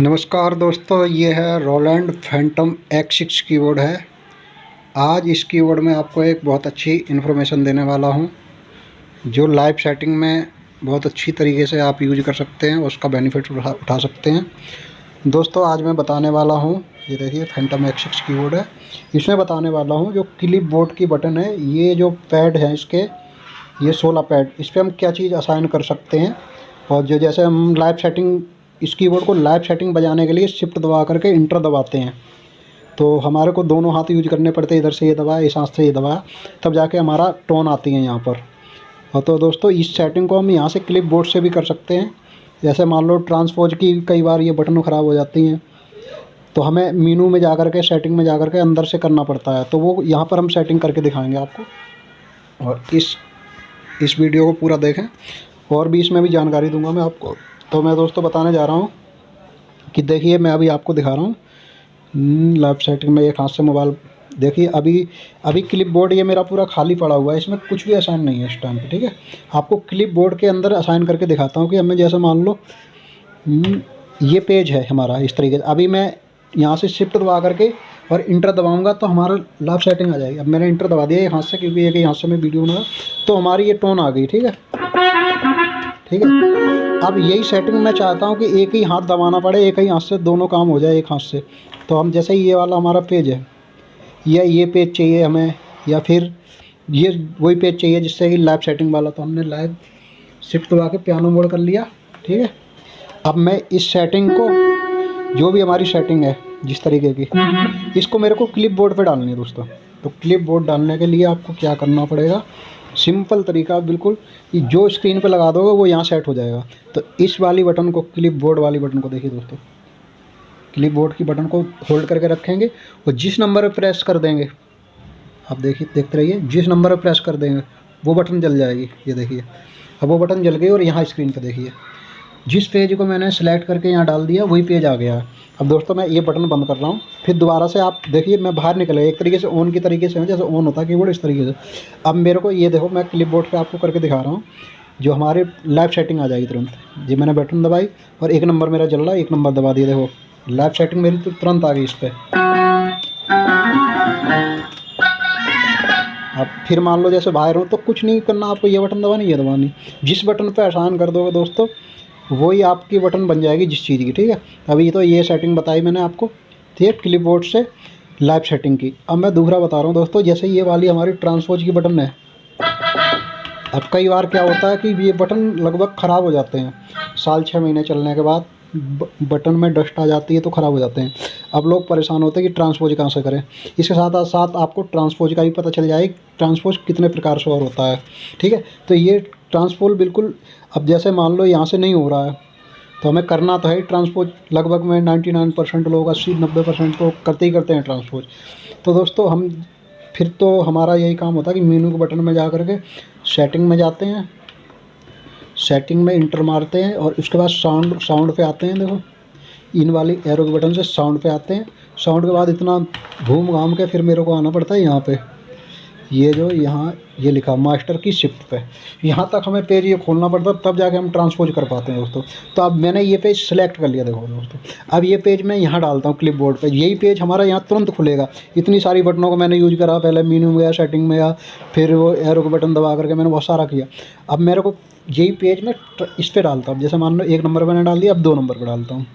नमस्कार दोस्तों, ये है रोलैंड फैंटम X6 कीबोर्ड है। आज इस कीबोर्ड में आपको एक बहुत अच्छी इन्फॉर्मेशन देने वाला हूँ, जो लाइव सेटिंग में बहुत अच्छी तरीके से आप यूज कर सकते हैं, उसका बेनिफिट उठा सकते हैं। दोस्तों आज मैं बताने वाला हूँ, ये देखिए फैंटम X6 कीबोर्ड है। इसमें बताने वाला हूँ जो क्लिप बोर्ड की बटन है, ये जो पैड है इसके, ये 16 पैड, इस पर हम क्या चीज़ असाइन कर सकते हैं। और जो जैसे हम लाइव सेटिंग, इस कीबोर्ड को लाइव सेटिंग बजाने के लिए शिफ्ट दबा करके इंटर दबाते हैं, तो हमारे को दोनों हाथ यूज करने पड़ते हैं। इधर से ये दबाया, इस हाथ से ये दबाया, तब जाके हमारा टोन आती है यहाँ पर। और तो दोस्तों इस सेटिंग को हम यहाँ से क्लिप बोर्ड से भी कर सकते हैं। जैसे मान लो ट्रांसपोज की कई बार ये बटन ख़राब हो जाती हैं, तो हमें मीनू में जा कर के, सेटिंग में जा कर के अंदर से करना पड़ता है, तो वो यहाँ पर हम सेटिंग करके दिखाएँगे आपको। और इस वीडियो को पूरा देखें, और भी इसमें भी जानकारी दूंगा मैं आपको। तो मैं दोस्तों बताने जा रहा हूँ कि देखिए, मैं अभी आपको दिखा रहा हूँ लाइव सेटिंग में। एक हाथ से मोबाइल देखिए, अभी क्लिप बोर्ड ये मेरा पूरा खाली पड़ा हुआ है, इसमें कुछ भी असाइन नहीं है इस टाइम पे। ठीक है, आपको क्लिप बोर्ड के अंदर असाइन करके दिखाता हूँ कि हमें, जैसे मान लो ये पेज है हमारा इस तरीके से। अभी मैं यहाँ से शिफ्ट दबा करके और इंटर दबाऊंगा तो हमारा लाइव सेटिंग आ जाएगी। अब मैंने इंटर दबा दिया एक हाथ से, क्योंकि एक ही हाथ से मैं वीडियो बना, तो हमारी ये टोन आ गई। ठीक है, ठीक है। अब यही सेटिंग मैं चाहता हूँ कि एक ही हाथ दबाना पड़े, एक ही हाथ से दोनों काम हो जाए एक हाथ से। तो हम जैसे ये वाला हमारा पेज है, या ये पेज चाहिए हमें, या फिर ये वही पेज चाहिए जिससे कि लाइव सेटिंग वाला, तो हमने लाइव शिफ्ट दबा के पियानो मोड कर लिया। ठीक है, अब मैं इस सेटिंग को, जो भी हमारी सेटिंग है जिस तरीके की, इसको मेरे को क्लिप बोर्ड पर डालनी है दोस्तों। तो क्लिप बोर्ड डालने के लिए आपको क्या करना पड़ेगा, सिंपल तरीका बिल्कुल, जो स्क्रीन पे लगा दोगे वो यहाँ सेट हो जाएगा। तो इस वाली बटन को, क्लिप बोर्ड वाली बटन को देखिए दोस्तों, क्लिप बोर्ड की बटन को होल्ड करके रखेंगे और जिस नंबर पे प्रेस कर देंगे, आप देखिए, देखते रहिए, जिस नंबर पे प्रेस कर देंगे वो बटन जल जाएगी। ये देखिए, अब वो बटन जल गई और यहाँ स्क्रीन पर देखिए, जिस पेज को मैंने सेलेक्ट करके यहाँ डाल दिया वही पेज आ गया। अब दोस्तों मैं ये बटन बंद कर रहा हूँ, फिर दोबारा से आप देखिए मैं बाहर निकले, एक तरीके से ऑन की तरीके से, जैसे ऑन होता है कीबोर्ड, इस तरीके से। अब मेरे को ये देखो, मैं क्लिप बोर्ड पर आपको करके दिखा रहा हूँ, जो हमारे लाइव सेटिंग आ जाएगी तुरंत। जी मैंने बटन दबाई और एक नंबर मेरा जल रहा है, एक नंबर दबा दिया, देखो लाइव सेटिंग मेरी तो तुरंत आ गई इस पर। अब फिर मान लो जैसे बाहर हो, तो कुछ नहीं करना आपको, ये बटन दबानी, ये दबानी, जिस बटन पर आसान कर दोगे दोस्तों वही आपकी बटन बन जाएगी जिस चीज़ की। ठीक है, अभी तो ये सेटिंग बताई मैंने आपको, ठीक है, क्लिप बोर्ड से लाइव सेटिंग की। अब मैं दूसरा बता रहा हूँ दोस्तों, जैसे ये वाली हमारी ट्रांसपोज की बटन है। अब कई बार क्या होता है कि ये बटन लगभग ख़राब हो जाते हैं, साल 6 महीने चलने के बाद बटन में डस्ट आ जाती है तो ख़राब हो जाते हैं। अब लोग परेशान होते हैं कि ट्रांसपोज कहाँ से करें। इसके साथ साथ आपको ट्रांसपोज का भी पता चल जाए, ट्रांसपोज कितने प्रकार से और होता है। ठीक है, तो ये ट्रांसपोज बिल्कुल, अब जैसे मान लो यहाँ से नहीं हो रहा है, तो हमें करना तो है ट्रांसपोज। लगभग में 99% लोग, 80-90% लोग करते ही करते हैं ट्रांसपोज। तो दोस्तों हम फिर तो हमारा यही काम होता है कि मेनू के बटन में जा कर के सेटिंग में जाते हैं, सेटिंग में इंटर मारते हैं और उसके बाद साउंड पे आते हैं। देखो इन वाली एरो के बटन से साउंड पे आते हैं। साउंड के बाद इतना घूम घाम के फिर मेरे को आना पड़ता है यहाँ पे, ये जो यहाँ ये लिखा मास्टर की शिफ्ट पे, यहाँ तक हमें पेज ये खोलना पड़ता है, तब जाके हम ट्रांसपोज कर पाते हैं दोस्तों। तो अब मैंने ये पेज सेलेक्ट कर लिया, देखो दोस्तों, अब ये पेज मैं यहाँ डालता हूँ क्लिप बोर्ड पर, यही पेज हमारा यहाँ तुरंत खुलेगा। इतनी सारी बटनों को मैंने यूज करा, पहले मेनू में गया, सेटिंग में गया, फिर वो एरो के बटन दबा करके मैंने बहुत सारा किया। अब मेरे को यही पेज मैं इस पर डालता हूँ, जैसे मान लो 1 नंबर मैंने डाल दिया, अब 2 नंबर पर डालता हूँ।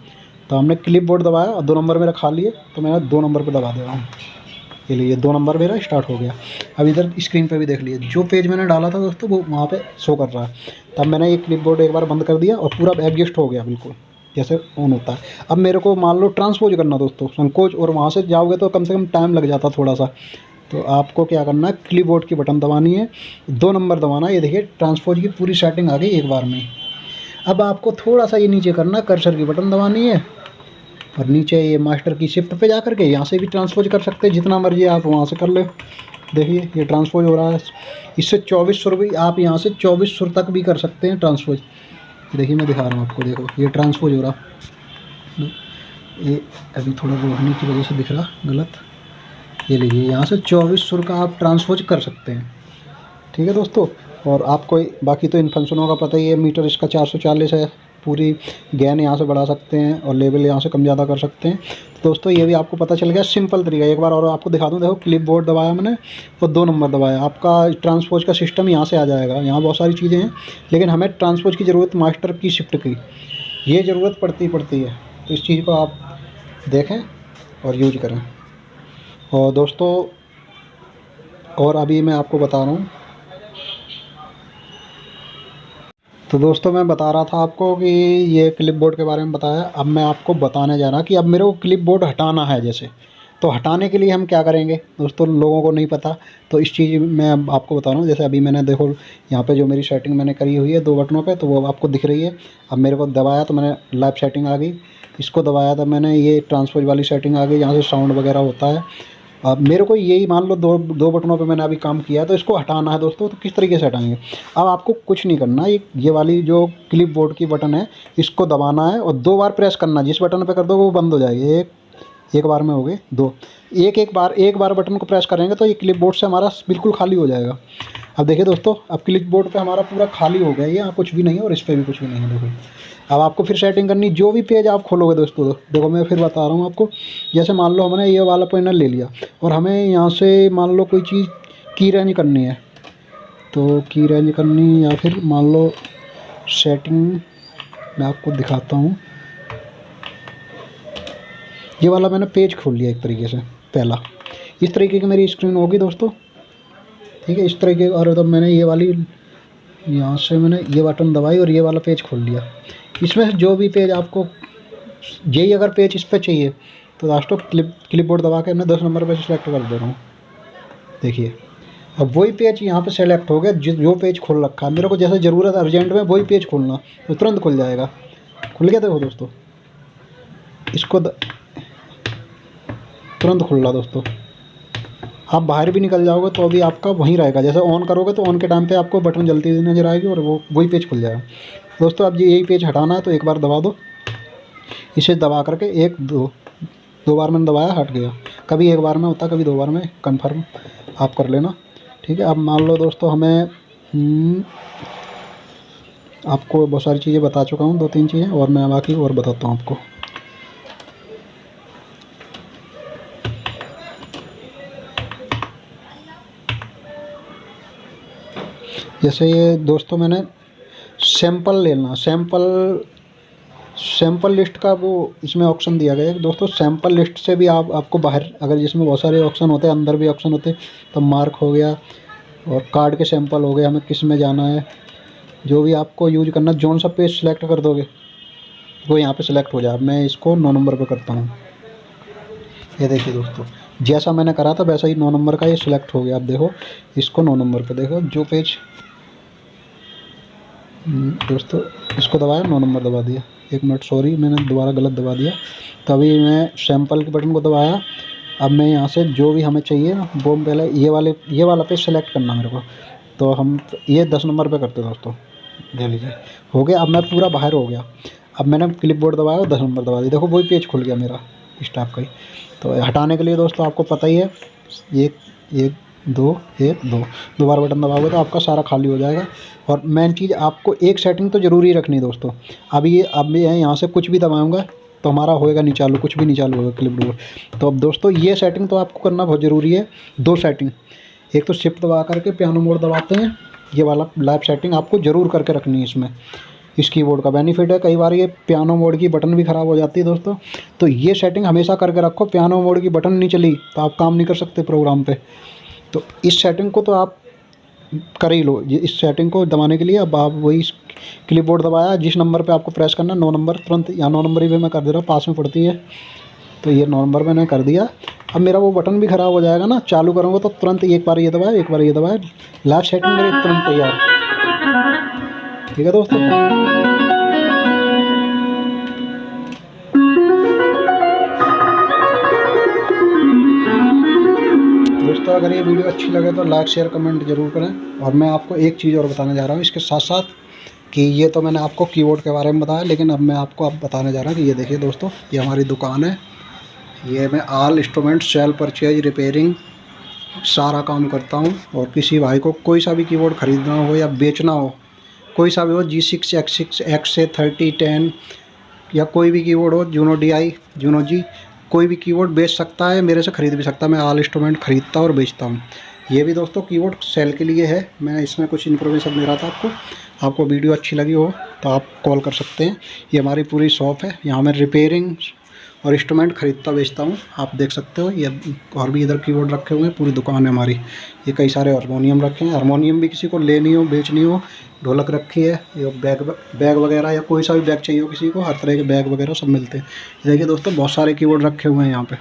तो हमने क्लिप बोर्ड दबाया और 2 नंबर मेरा खा लिए, तो मैं 2 नंबर पर दबा दे रहा हूँ, ये लिए 2 नंबर मेरा स्टार्ट हो गया। अब इधर स्क्रीन पे भी देख लिए, जो पेज मैंने डाला था दोस्तों वो वहाँ पे शो कर रहा है। तब मैंने ये क्लिप बोर्ड एक बार बंद कर दिया और पूरा एडजस्ट हो गया बिल्कुल जैसे ऑन होता है। अब मेरे को मान लो ट्रांसपोज करना दोस्तों, संकोच, और वहाँ से जाओगे तो कम से कम टाइम लग जाता थोड़ा सा। तो आपको क्या करना है, क्लिप बोर्ड की बटन दबानी है, 2 नंबर दबाना है। ये देखिए ट्रांसपोज की पूरी सेटिंग आ गई एक बार में। अब आपको थोड़ा सा ये नीचे करना, कर्सर की बटन दबानी है और नीचे ये मास्टर की शिफ्ट पे जा करके यहाँ से भी ट्रांसपोज कर सकते हैं, जितना मर्जी आप वहाँ से कर ले। देखिए ये ट्रांसपोज हो रहा है, इससे 24 सुर भी आप यहाँ से 24 सुर तक भी कर सकते हैं ट्रांसपोज। देखिए मैं दिखा रहा हूँ आपको, देखो ये ट्रांसपोज हो रहा, ये अभी थोड़ा रोशनी की वजह से दिख रहा गलत। ये लीजिए यहाँ से 24 सुर का आप ट्रांसपोज कर सकते हैं। ठीक है दोस्तों, और आपको बाकी तो इन फंक्शनों का पता ही है। मीटर इसका 440 है, पूरी गेन यहाँ से बढ़ा सकते हैं और लेवल यहाँ से कम ज़्यादा कर सकते हैं। तो दोस्तों ये भी आपको पता चल गया सिंपल तरीका। एक बार और आपको दिखा दूँ, देखो क्लिप बोर्ड दबाया मैंने और 2 नंबर दबाया, आपका ट्रांसपोज का सिस्टम यहाँ से आ जाएगा। यहाँ बहुत सारी चीज़ें हैं, लेकिन हमें ट्रांसपोज की ज़रूरत मास्टर की शिफ्ट की ये ज़रूरत पड़ती है। तो इस चीज़ को आप देखें और यूज करें। और दोस्तों और अभी मैं आपको बता रहा हूँ, तो दोस्तों मैं बता रहा था आपको कि ये क्लिप बोर्ड के बारे में बताया। अब मैं आपको बताने जा रहा कि अब मेरे को क्लिप बोर्ड हटाना है जैसे, तो हटाने के लिए हम क्या करेंगे दोस्तों, लोगों को नहीं पता। तो इस चीज़ में अब आपको बता रहा हूँ। जैसे अभी मैंने देखो यहाँ पे जो मेरी सेटिंग मैंने करी हुई है 2 बटनों पे, तो वो आपको दिख रही है। अब मेरे को दबाया तो मैंने लाइव सेटिंग आ गई, इसको दबाया था मैंने, ये ट्रांसपोज वाली सेटिंग आ गई, यहाँ से साउंड वगैरह होता है। अब मेरे को यही मान लो दो बटनों पे मैंने अभी काम किया है, तो इसको हटाना है दोस्तों। तो किस तरीके से हटाएंगे, अब आपको कुछ नहीं करना, ये वाली जो क्लिप बोर्ड की बटन है इसको दबाना है और 2 बार प्रेस करना। जिस बटन पे कर दोगे वो बंद हो जाएगी। एक बार में हो गए 2, एक बार बटन को प्रेस करेंगे तो ये क्लिप बोर्ड से हमारा बिल्कुल खाली हो जाएगा। अब देखिए दोस्तों, अब क्लिप बोर्ड पे हमारा पूरा खाली हो गया, यहाँ कुछ भी नहीं है और इस पर भी कुछ भी नहीं है। देखो अब आपको फिर सेटिंग करनी, जो भी पेज आप खोलोगे दोस्तों, देखो मैं फिर बता रहा हूँ आपको। जैसे मान लो हमने ये वाला पैनल ले लिया और हमें यहाँ से मान लो कोई चीज़ की रेंज करनी है, तो की रेंज करनी, या फिर मान लो सेटिंग मैं आपको दिखाता हूँ। ये वाला मैंने पेज खोल लिया एक तरीके से, पहला इस तरीके की मेरी स्क्रीन होगी दोस्तों, ठीक है, इस तरीके। और तब मैंने ये वाली यहाँ से मैंने ये बटन दबाई और ये वाला पेज खोल लिया। इसमें से जो भी पेज आपको, यही अगर पेज इस पर चाहिए तो दोस्तों क्लिप बोर्ड दबा के मैं 10 नंबर पे सिलेक्ट कर दे रहा हूँ। देखिए अब वही पेज यहाँ पे सेलेक्ट हो गया, जो पेज खोल रखा है मेरे को, जैसे ज़रूरत अर्जेंट में वही पेज खोलना, तो तुरंत खुल जाएगा। खुल गया देखो दोस्तों, इसको तुरंत खुल रहा दोस्तों। आप बाहर भी निकल जाओगे तो अभी आपका वहीं रहेगा। जैसे ऑन करोगे तो ऑन के टाइम पे आपको बटन जलती हुई नजर आएगी और वो वही पेज खुल जाएगा दोस्तों। अब यही पेज हटाना है तो एक बार दबा दो, इसे दबा करके 1 2 बार मैंने दबाया, हट गया। कभी 1 बार में होता, कभी 2 बार में, कन्फर्म आप कर लेना, ठीक है। अब मान लो दोस्तों हमें आपको बहुत सारी चीज़ें बता चुका हूँ, 2-3 चीज़ें और मैं बाकी और बताता हूँ आपको। जैसे ये दोस्तों मैंने सैंपल लेना, सैंपल लिस्ट का वो इसमें ऑप्शन दिया गया है दोस्तों। सैंपल लिस्ट से भी आपको बाहर, अगर जिसमें बहुत सारे ऑप्शन होते हैं, अंदर भी ऑप्शन होते हैं, तो मार्क हो गया और कार्ड के सैंपल हो गए, हमें किस में जाना है, जो भी आपको यूज करना, जोन सा पेज सिलेक्ट कर दोगे वो यहाँ पे सिलेक्ट हो जाए। मैं इसको 9 नंबर पे करता हूँ। ये देखिए दोस्तों, जैसा मैंने करा था वैसा ही 9 नंबर का ये सिलेक्ट हो गया। आप देखो इसको 9 नंबर पे, देखो जो पेज दोस्तों, इसको दबाया 9 नंबर दबा दिया। 1 मिनट, सॉरी मैंने दोबारा गलत दबा दिया। तभी मैं सैंपल के बटन को दबाया। अब मैं यहाँ से जो भी हमें चाहिए वो पहले ये वाला पेज सेलेक्ट करना मेरे को, तो हम ये 10 नंबर पे करते दोस्तों। ले लीजिए, हो गया। अब मैं पूरा बाहर हो गया। अब मैंने क्लिप बोर्ड दबाया और 10 नंबर दबा दिया, देखो वही पेज खुल गया मेरा इस टाइप का ही। तो हटाने के लिए दोस्तों आपको पता ही है, 1 2 बार बटन दबाओगे तो आपका सारा खाली हो जाएगा। और मेन चीज़, आपको एक सेटिंग तो ज़रूरी रखनी है दोस्तों। अब यहाँ से कुछ भी दबाऊंगा तो हमारा होएगा नहीं चालू, कुछ भी नहीं चालू होगा क्लिप बोर्ड। तो अब दोस्तों ये सेटिंग तो आपको करना बहुत ज़रूरी है। 2 सेटिंग, एक तो शिफ्ट दबा करके पियानो मोड दबाते हैं, ये वाला लाइव सेटिंग आपको ज़रूर करके रखनी है। इसमें इस कीबोर्ड का बेनिफिट है, कई बार ये पियानो मोड की बटन भी ख़राब हो जाती है दोस्तों, तो ये सेटिंग हमेशा करके रखो। पियानो मोड की बटन नहीं चली तो आप काम नहीं कर सकते प्रोग्राम पे। तो इस सेटिंग को तो आप कर ही लो। इस सेटिंग को दबाने के लिए अब आप वही क्लिप बोर्ड दबाया, जिस नंबर पे आपको प्रेस करना, 9 नंबर, तुरंत यहाँ 9 नंबर ही पे मैं कर दे रहा हूँ, पास में पड़ती है, तो ये 9 नंबर मैंने कर दिया। अब मेरा वो बटन भी ख़राब हो जाएगा ना, चालू करूँगा तो तुरंत एक बार ये दबाया, एक बार ये दबाया, लाइव सेटिंग मेरी तुरंत तैयार। ठीक है दोस्तों, अगर ये वीडियो अच्छी लगे तो लाइक शेयर कमेंट जरूर करें। और मैं आपको एक चीज़ और बताने जा रहा हूँ इसके साथ साथ, कि ये तो मैंने आपको कीबोर्ड के बारे में बताया, लेकिन अब मैं आपको बताने जा रहा हूँ कि ये देखिए दोस्तों, ये हमारी दुकान है। ये मैं all instrument cell purchase repairing सारा काम करता हूँ। और किसी भाई को कोई सा भी कीबोर्ड ख़रीदना हो या बेचना हो, कोई सा भी हो, G6, X6, XA30, 10 या कोई भी कीबोर्ड हो, जूनो DI, जूनो G, कोई भी कीबोर्ड बेच सकता है, मेरे से ख़रीद भी सकता है। मैं ऑल इंस्ट्रूमेंट ख़रीदता और बेचता हूँ। ये भी दोस्तों कीबोर्ड सेल के लिए है। मैं इसमें कुछ इन्फॉर्मेशन दे रहा था आपको वीडियो अच्छी लगी हो तो आप कॉल कर सकते हैं। ये हमारी पूरी शॉप है, यहाँ मैं रिपेयरिंग और इंस्ट्रूमेंट ख़रीदता बेचता हूँ। आप देख सकते हो, ये और भी इधर कीबोर्ड रखे हुए हैं, पूरी दुकान है हमारी। ये कई सारे हारमोनियम रखे हैं, हारमोनियम भी किसी को लेनी हो, बेचनी हो, ढोलक रखी है, ये बैग वगैरह या कोई सा भी बैग चाहिए हो किसी को, हर तरह के बैग वगैरह सब मिलते हैं। देखिए दोस्तों, बहुत सारे कीबोर्ड रखे हुए हैं यहाँ पे।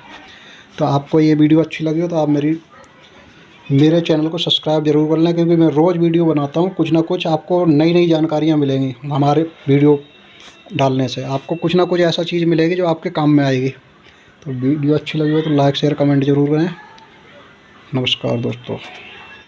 तो आपको ये वीडियो अच्छी लगी हो तो आप मेरे चैनल को सब्सक्राइब जरूर कर लें, क्योंकि मैं रोज़ वीडियो बनाता हूँ। कुछ ना कुछ आपको नई नई जानकारियाँ मिलेंगी हमारे वीडियो डालने से। आपको कुछ ना कुछ ऐसा चीज़ मिलेगी जो आपके काम में आएगी। तो वीडियो अच्छी लगी हो तो लाइक शेयर कमेंट जरूर करें। नमस्कार दोस्तों।